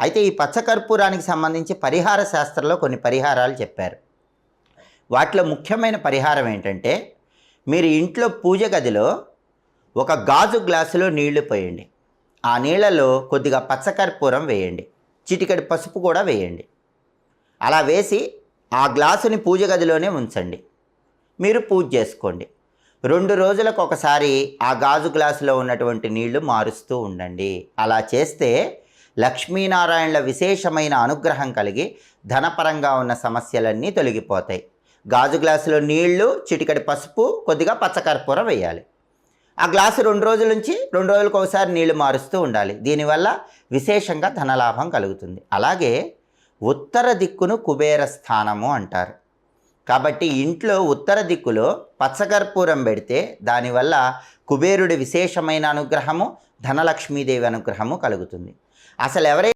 అయితే ఈ పచ్చకర్పూరానికి సంబంధించి పరిహార శాస్త్రంలో కొన్ని పరిహారాలు చెప్పారు. వాటిలో ముఖ్యమైన పరిహారం ఏంటంటే, మీరు ఇంట్లో పూజ గదిలో ఒక గాజు గ్లాసులో నీళ్లు పోయండి. ఆ నీళ్లలో కొద్దిగా పచ్చకర్పూరం వేయండి, చిటికెడు పసుపు కూడా వేయండి. అలా వేసి ఆ గ్లాసుని పూజ గదిలోనే ఉంచండి. మీరు పూజ చేసుకోండి. 2 రోజులకు ఒకసారి ఆ గాజు గ్లాసులో ఉన్నటువంటి నీళ్లు మారుస్తూ ఉండండి. అలా చేస్తే లక్ష్మీనారాయణల విశేషమైన అనుగ్రహం కలిగి ధనపరంగా ఉన్న సమస్యలన్నీ తొలగిపోతాయి. గాజు గ్లాసులో నీళ్లు, చిటికెడు పసుపు, కొద్దిగా పచ్చకర్పూరం వేయాలి. ఆ గ్లాసు 2 రోజుల నుంచి 2 రోజులకు ఒకసారి నీళ్లు మారుస్తూ ఉండాలి. దీనివల్ల విశేషంగా ధనలాభం కలుగుతుంది. అలాగే ఉత్తర దిక్కును కుబేర స్థానము అంటారు. కాబట్టి ఇంట్లో ఉత్తర దిక్కులో పచ్చకర్పూరం పెడితే దానివల్ల కుబేరుడి విశేషమైన అనుగ్రహము, ధనలక్ష్మీదేవి అనుగ్రహము కలుగుతుంది. అసలు ఎవరైతే